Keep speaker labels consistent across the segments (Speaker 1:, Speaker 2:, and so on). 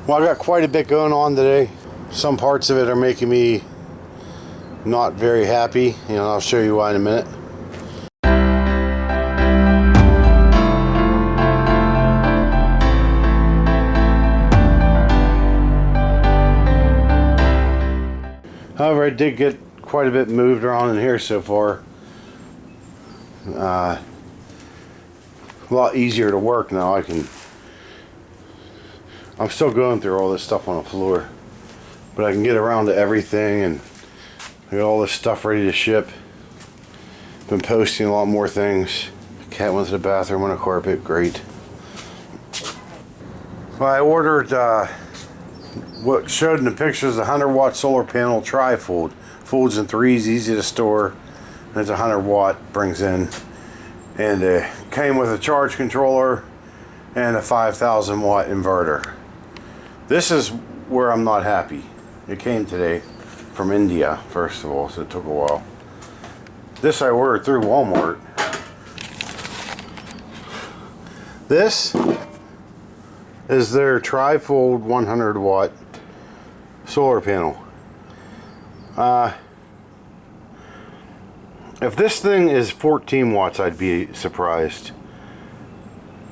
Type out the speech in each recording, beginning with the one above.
Speaker 1: Well, I got quite a bit going on today. Some parts of it are making me not very happy. I'll show you why in a minute. However, I did get quite a bit moved around in here so far. A lot easier to work now. I'm still going through all this stuff on the floor, but I can get around to everything, and I got all this stuff ready to ship. Been posting a lot more things. Cat went to the bathroom on a carpet. Great. Well, I ordered what showed in the pictures, a 100-watt solar panel tri-fold. Folds in threes, easy to store, and it's 100 watt, brings in, and it came with a charge controller and a 5,000 watt inverter. This is where I'm not happy. It came today from India, first of all, so it took a while. This I ordered through Walmart. This is their tri-fold 100 watt solar panel. If this thing is 14 watts, I'd be surprised.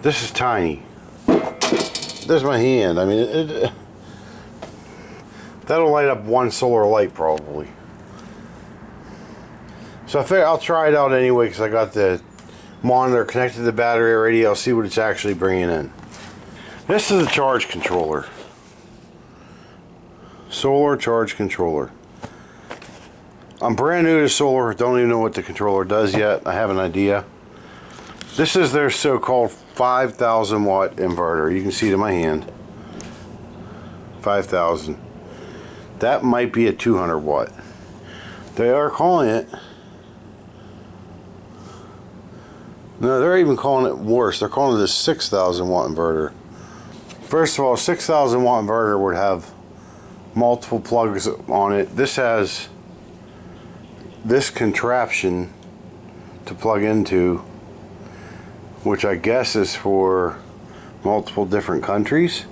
Speaker 1: This is tiny. There's my hand. I mean, that'll light up one solar light probably. So I figure I'll try it out anyway, because I got the monitor connected to the battery already. I'll see what it's actually bringing in. This is a charge controller. Solar charge controller. I'm brand new to solar, don't even know what the controller does yet. I have an idea. This is their so-called 5,000 watt inverter. You can see it in my hand. 5,000. That might be a 200 watt. They are calling it... No, they're even calling it worse. They're calling it a 6,000 watt inverter. First of all, a 6,000 watt inverter would have multiple plugs on it. This has this contraption to plug into, which I guess is for multiple different countries.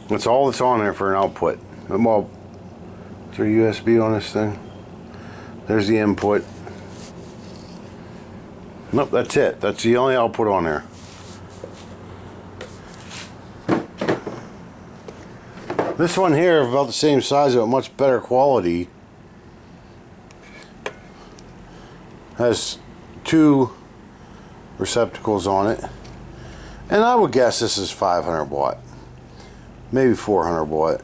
Speaker 1: That's all that's on there for an output. Well, is there USB on this thing? There's the input. Nope, that's it. That's the only output on there. This one here is about the same size, but much better quality. Has two receptacles on it. And I would guess this is 500 watt. Maybe 400 watt.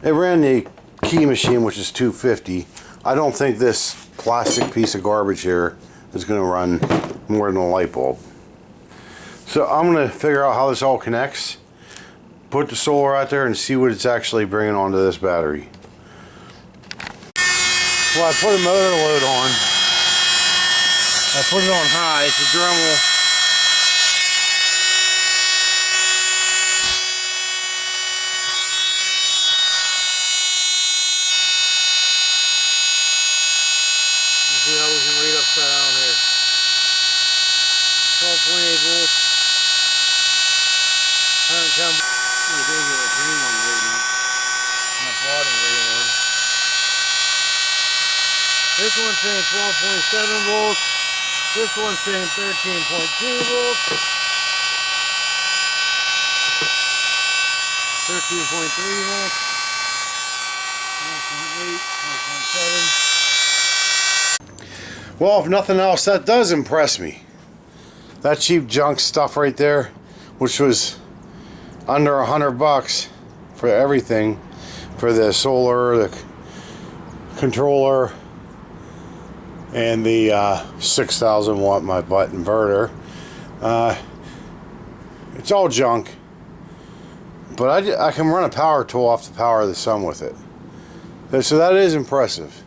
Speaker 1: It ran the key machine, which is 250. I don't think this plastic piece of garbage here is going to run more than a light bulb. So I'm going to figure out how this all connects. Put the solar out there and see what it's actually bringing onto this battery. Well, I put a motor load on. I put it on high. It's a Dremel. You see how we can read upside down here. 12.8 volts. 110. This one's saying 12.7 volts. This one's saying 13.2 volts. 13.3 volts. 4.8, 4.7. Well, if nothing else, that does impress me. That cheap junk stuff right there, which was under $100 for everything, for the solar, the controller, and the 6,000 watt my butt inverter. It's all junk, but I can run a power tool off the power of the sun with it. So that is impressive.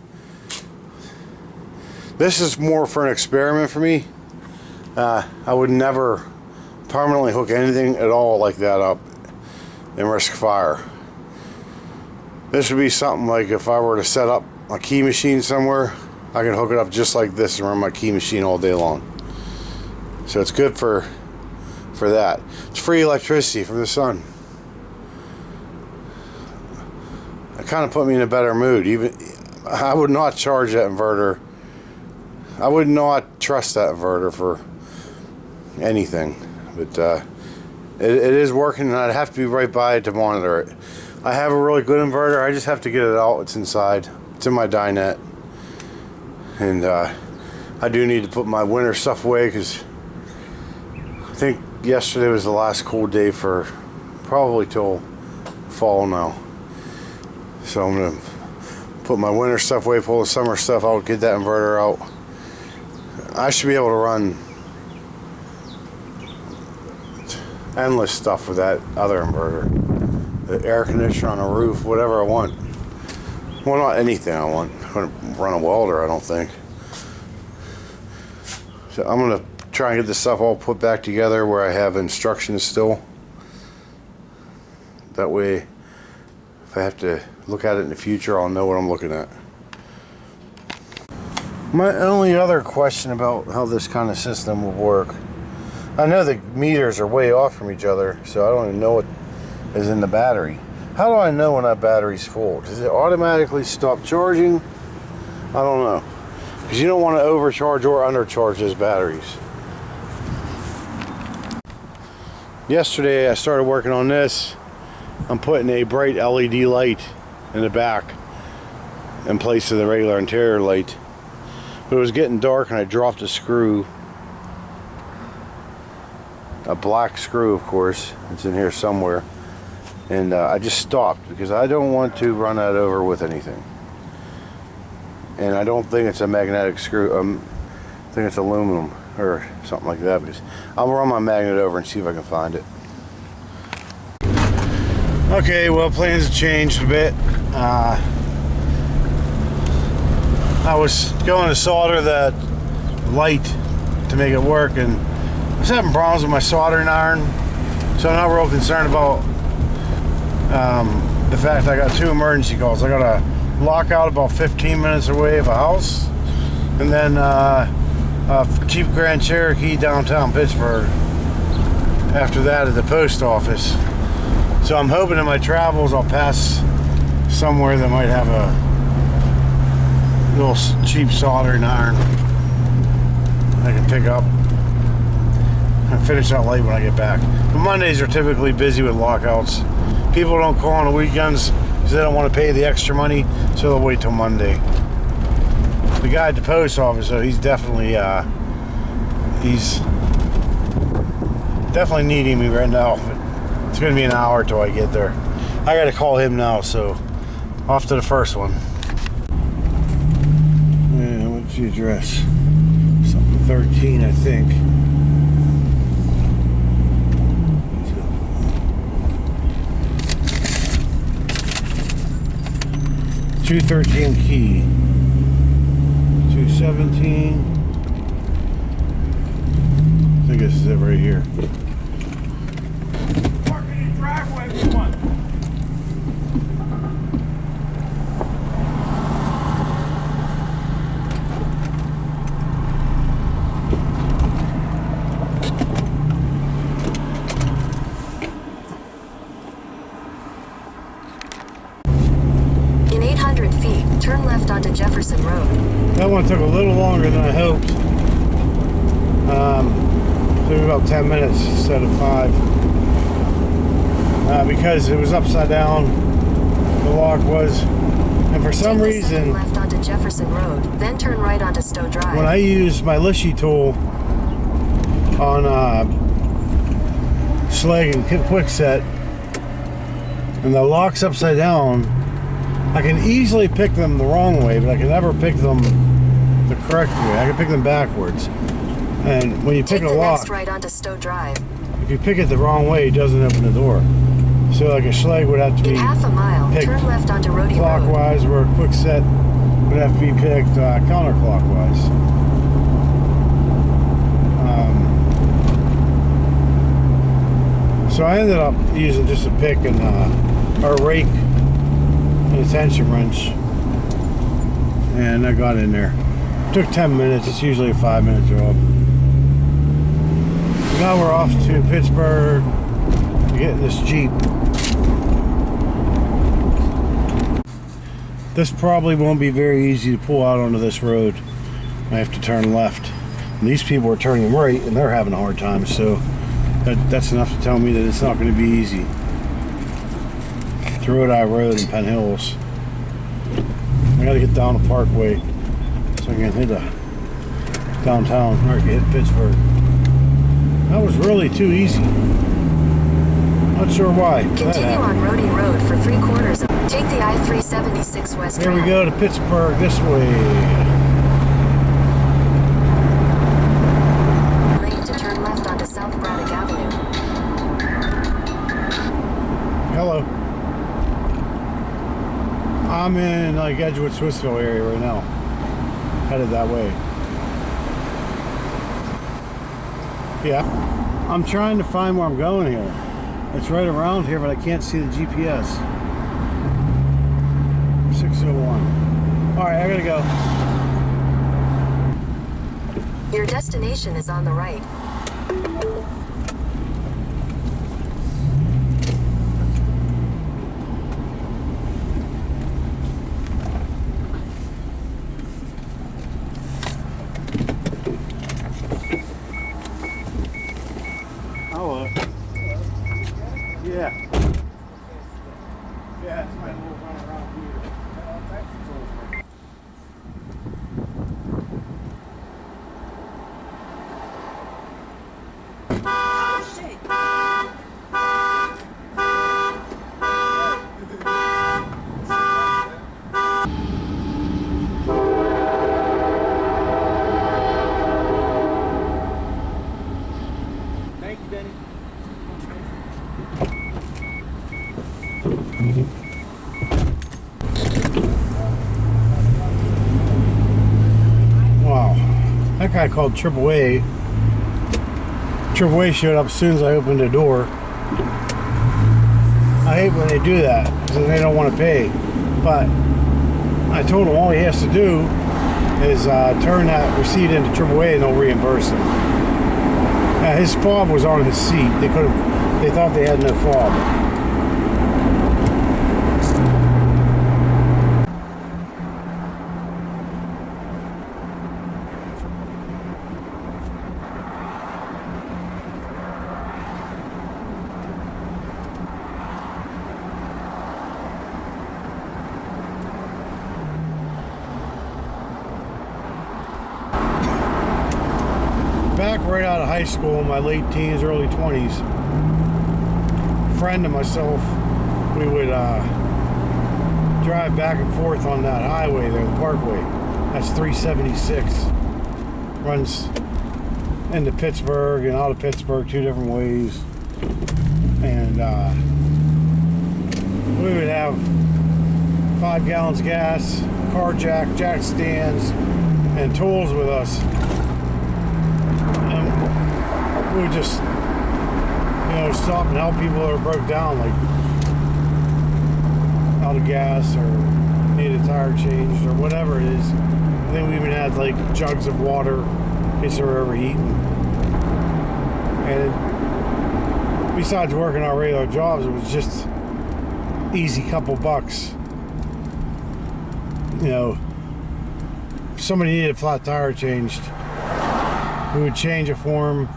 Speaker 1: This is more for an experiment for me. I would never permanently hook anything at all like that up and risk fire. This would be something like if I were to set up a key machine somewhere, I can hook it up just like this and run my key machine all day long. So it's good for for that. It's free electricity from the sun. It kind of put me in a better mood. Even I would not charge that inverter. I would not trust that inverter for anything. But it is working, and I'd have to be right by it to monitor it. I have a really good inverter. I just have to get it out. It's inside. It's in my dinette. And I do need to put my winter stuff away because I think yesterday was the last cold day for probably till fall now. So I'm going to put my winter stuff away, pull the summer stuff out, get that inverter out. I should be able to run endless stuff with that other inverter. The air conditioner on the roof, whatever I want. Well, not anything I want. I'm going to run a welder, I don't think. So I'm going to try and get this stuff all put back together where I have instructions still. That way, if I have to look at it in the future, I'll know what I'm looking at. My only other question about how this kind of system will work, I know the meters are way off from each other, so I don't even know what is in the battery. How do I know when that battery's full? Does it automatically stop charging? I don't know. Because you don't want to overcharge or undercharge those batteries. Yesterday I started working on this. I'm putting a bright LED light in the back in place of the regular interior light. But it was getting dark and I dropped a screw. A black screw, of course. It's in here somewhere. And I just stopped because I don't want to run that over with anything. And I don't think it's a magnetic screw. I think it's aluminum or something like that. Because I'll run my magnet over and see if I can find it. Okay, well, plans have changed a bit. I was going to solder that light to make it work, and I was having problems with my soldering iron, so I'm not real concerned about the fact I got 2 emergency calls. I got a lockout about 15 minutes away of a house, and then a cheap Grand Cherokee downtown Pittsburgh after that at the post office. So I'm hoping in my travels I'll pass somewhere that might have a little cheap soldering iron I can pick up and finish that light when I get back. But Mondays are typically busy with lockouts. People don't call on the weekends because they don't want to pay the extra money, so they'll wait till Monday. The guy at the post office, though, he's definitely needing me right now. It's going to be an hour till I get there. I got to call him now, so off to the first one. Yeah, what's the address? Something 13, I think. 213 Key. 217. I think this is it right here. Parking in driveway, one.
Speaker 2: In 800 feet, turn left onto Jefferson Road.
Speaker 1: That one took a little longer than I hoped. Took about 10 minutes instead of 5. Because it was upside down, the lock was. And for some reason,
Speaker 2: turn left onto Jefferson Road, then turn right onto Stowe Drive.
Speaker 1: when I use my Lishy tool on Schleg and Quickset, and the lock's upside down, I can easily pick them the wrong way, but I can never pick them the correct way. I can pick them backwards. And when you pick a lock,
Speaker 2: next right onto Stowe Drive.
Speaker 1: if you pick it the wrong way, it doesn't open the door. So like a Schleg would have to be
Speaker 2: In half a mile,
Speaker 1: picked
Speaker 2: turn left onto Rhodey Road.
Speaker 1: clockwise, where a Quickset would have to be picked counterclockwise. So I ended up using just a pick and or a rake and a tension wrench, and I got in there. It took 10 minutes. It's usually a 5-minute job. Now we're off to Pittsburgh to get in this Jeep. This probably won't be very easy to pull out onto this road. I have to turn left. And these people are turning right and they're having a hard time, so that's enough to tell me that it's not going to be easy. Through Rhode Road in Penn Hills. I gotta get down the Parkway so I can hit downtown or I can hit Pittsburgh. That was really too easy. Not sure why.
Speaker 2: Continue on Rhode Road for 3/4 of. Take the I-376 West
Speaker 1: Here we
Speaker 2: Drive.
Speaker 1: go to Pittsburgh this way.
Speaker 2: Lane to turn left onto South Braddock Avenue.
Speaker 1: Hello. I'm in like Edgewood, Swissville area right now. Headed that way. Yeah. I'm trying to find where I'm going here. It's right around here, but I can't see the GPS. 601. Alright, I gotta go.
Speaker 2: Your destination is on the right.
Speaker 1: Hello. Yeah. Yeah, it's my little run around here. Thank you, Denny. Wow, that guy called AAA. AAA showed up as soon as I opened the door. I hate when they do that because they don't want to pay. But I told him all he has to do is turn that receipt into AAA and they'll reimburse him. His fob was on his seat. They thought they had no fob. Back right out of high school in my late teens, early 20s, a friend and myself, we would drive back and forth on that highway there, the Parkway. That's 376. Runs into Pittsburgh and out of Pittsburgh 2 different ways. And we would have 5 gallons of gas, car jack stands, and tools with us. We would just, stop and help people that are broke down, like out of gas or need a tire changed or whatever it is. And then we even had like jugs of water in case they were overheating. And besides working our regular jobs, it was just easy couple bucks. If somebody needed a flat tire changed, we would change it for them.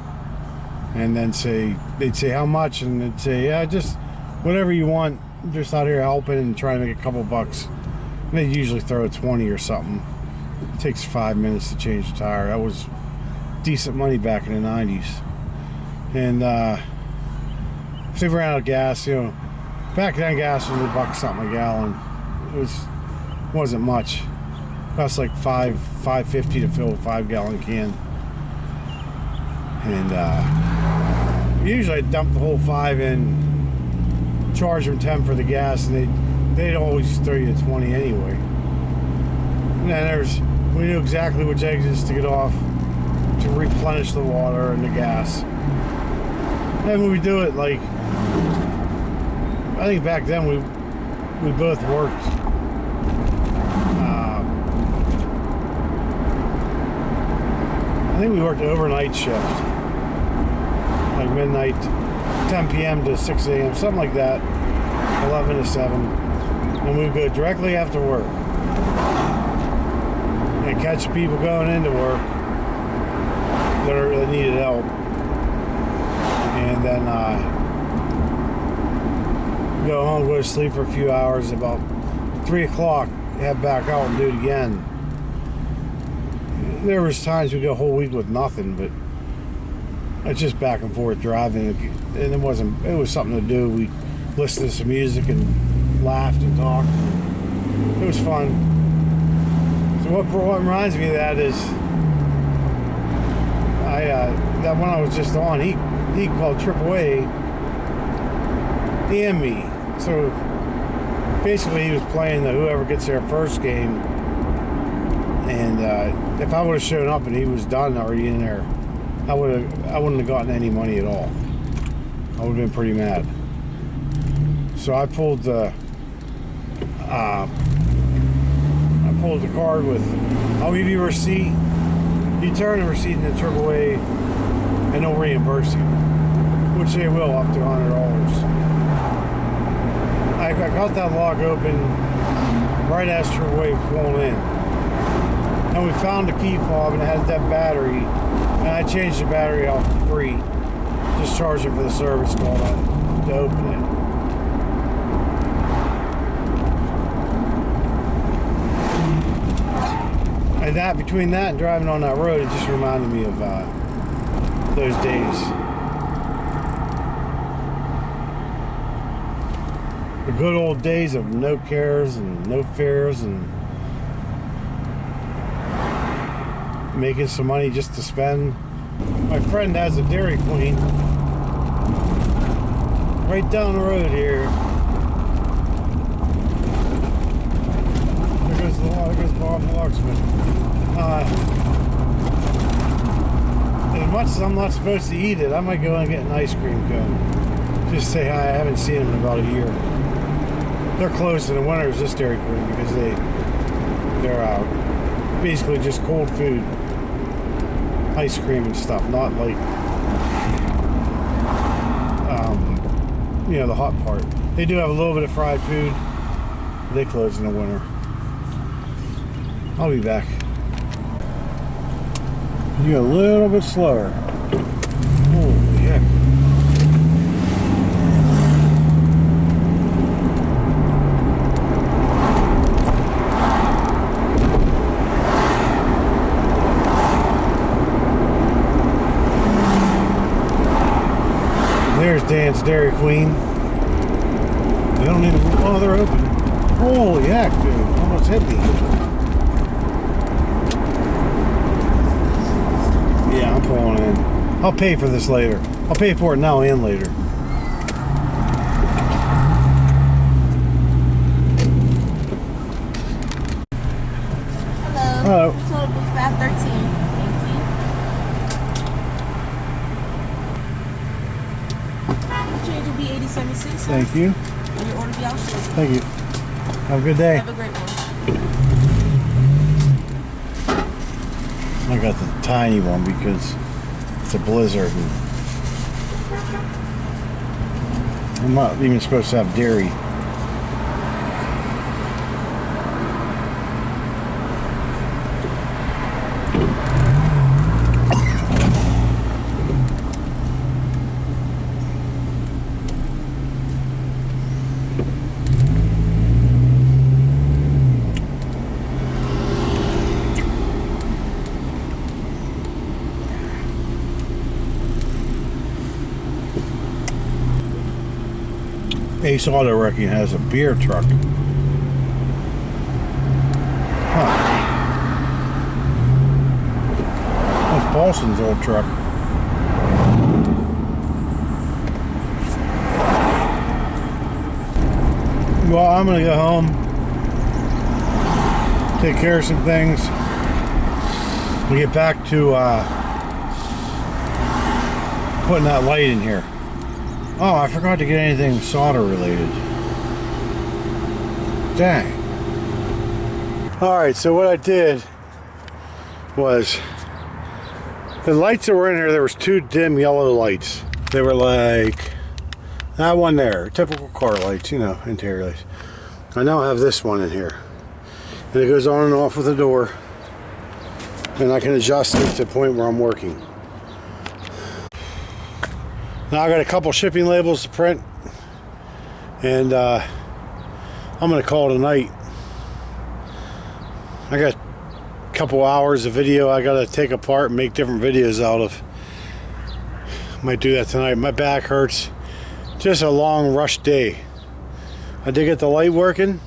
Speaker 1: And then they'd say how much, and they'd say, yeah, just whatever you want. I'm just out here helping and trying to make a couple bucks. And they'd usually throw a 20 or something. It takes 5 minutes to change the tire. That was decent money back in the 90s. And if they ran out of gas, back then gas was $1 something a gallon. It wasn't much. It cost like $5.50 to fill a 5-gallon can. And usually I'd dump the whole 5 in, charge them 10 for the gas, and they'd always throw you a 20 anyway. And then we knew exactly which exits to get off to replenish the water and the gas. And we would do it like, I think back then we both worked I think we worked an overnight shift.
Speaker 3: like midnight, 10 p.m. to 6 a.m., something like that, 11 to 7. And we go directly after work and catch people going into work that needed help. And then go home, go to sleep for a few hours. About 3 o'clock, head back out and do it again. There was times we go a whole week with nothing, but it's just back and forth driving, and it was something to do. We listened to some music and laughed and talked. It was fun. So what reminds me of that is that one I was just on, he called AAA and me. So basically he was playing the whoever gets there first game, and if I would have shown up and he was done already in there, I wouldn't have gotten any money at all. I would have been pretty mad. So I pulled the card with, I'll give you a receipt. You turn the receipt into AAA and they'll reimburse you, which they will up to $100. I got that lock open right as AAA was pulling in. And we found the key fob and it had that battery, and I changed the battery off for free. Just charged it for the service call to open it. And that, between that and driving on that road, it just reminded me of those days. The good old days of no cares and no fears and making some money just to spend. My friend has a Dairy Queen right down the road here. There goes Bob Locksmith. As much as I'm not supposed to eat it, I might go and get an ice cream cone. Just say hi. I haven't seen them in about a year. They're closed in the winters, this Dairy Queen, because they're basically just cold food, ice cream and stuff, not like the hot part. They do have a little bit of fried food. They close in the winter. I'll be back. You go a little bit slower. Holy heck. There's Dan's Dairy Queen. They don't even, oh, they're open. Holy heck, dude. Almost hit me. Yeah, I'm pulling in. I'll pay for this later. I'll pay for it now and later.
Speaker 4: Hello.
Speaker 3: Hello.
Speaker 4: Total bill 513. Thank you. Change will be 87.6.
Speaker 3: Thank you.
Speaker 4: And your order be out shortly.
Speaker 3: Thank you. Have a good day.
Speaker 4: Have a great one.
Speaker 3: I got the tiny one because it's a blizzard. And I'm not even supposed to have dairy. Ace Auto Wrecking has a beer truck. Huh. That's Paulson's old truck. Well, I'm gonna go home, take care of some things. We'll get back to putting that light in here. Oh, I forgot to get anything solder related. Dang. Alright, so what I did was, the lights that were in here, there was two dim yellow lights. They were like that one there, typical car lights, you know, interior lights. I now have this one in here, and it goes on and off with the door, and I can adjust it to the point where I'm working. Now I got a couple shipping labels to print, and I'm gonna call it a night. I got a couple hours of video I gotta take apart and make different videos out of. Might do that tonight. My back hurts. Just a long rush day. I did get the light working.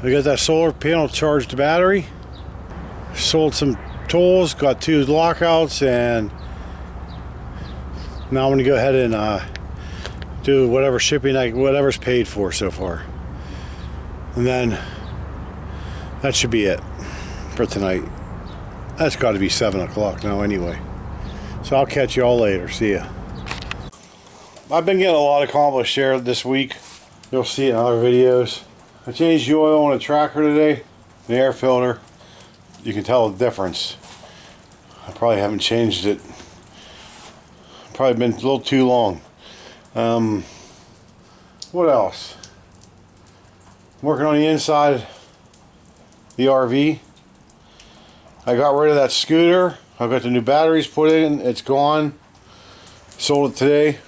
Speaker 3: I got that solar panel charged the battery. Sold some tools, got 2 lockouts, and now I'm gonna go ahead and do whatever shipping, whatever's paid for so far. And then that should be it for tonight. That's got to be 7 o'clock now anyway. So I'll catch you all later. See ya. I've been getting a lot accomplished here this week. You'll see it in other videos. I changed the oil on the tracker today, the air filter. You can tell the difference. I probably haven't changed it. Probably been a little too long. What else? Working on the inside, the RV. I got rid of that scooter. I got the new batteries put in. It's gone. Sold it today.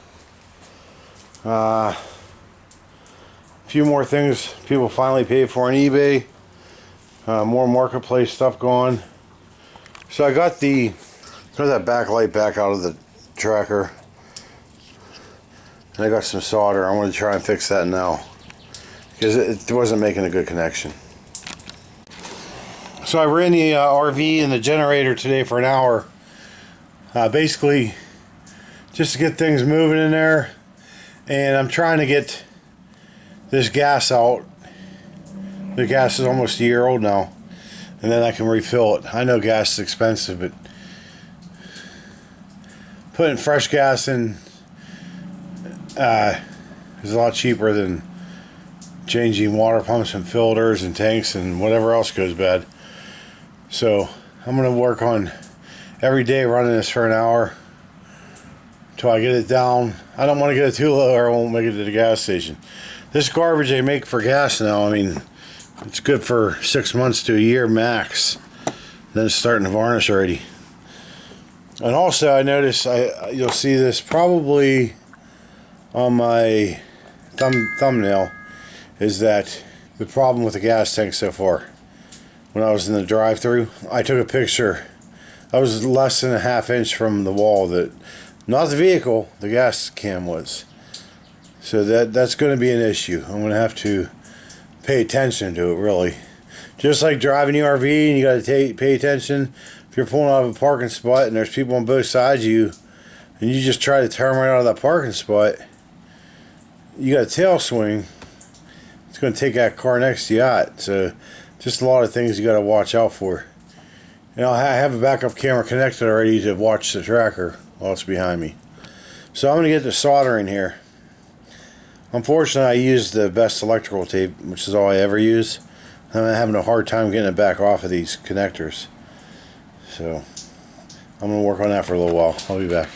Speaker 3: A few more things people finally paid for on eBay. More marketplace stuff going. So I got that backlight back out of the tracker. And I got some solder. I want to try and fix that now, because it wasn't making a good connection. So I ran the RV and the generator today for an hour. Basically, just to get things moving in there. And I'm trying to get this gas out. The gas is almost a year old now. And then I can refill it. I know gas is expensive, but putting fresh gas in is a lot cheaper than changing water pumps and filters and tanks and whatever else goes bad. So I'm going to work on every day running this for an hour until I get it down. I don't want to get it too low or I won't make it to the gas station. This garbage they make for gas now, I mean, it's good for 6 months to a year max. Then it's starting to varnish already. And also I noticed, you'll see this probably on my thumbnail, is that the problem with the gas tank so far. When I was in the drive-thru, I took a picture. I was less than a ½ inch from the wall, that, not the vehicle, the gas can was. So that's going to be an issue. I'm going to have to pay attention to it, really. Just like driving the RV, and you got to pay attention. If you're pulling out of a parking spot and there's people on both sides of you, and you just try to turn right out of that parking spot, you got a tail swing. It's going to take that car next to you out. So just a lot of things you got to watch out for. You know, I have a backup camera connected already to watch the tracker while it's behind me. So I'm going to get the soldering here. Unfortunately, I used the best electrical tape, which is all I ever use. I'm having a hard time getting it back off of these connectors. So I'm going to work on that for a little while. I'll be back.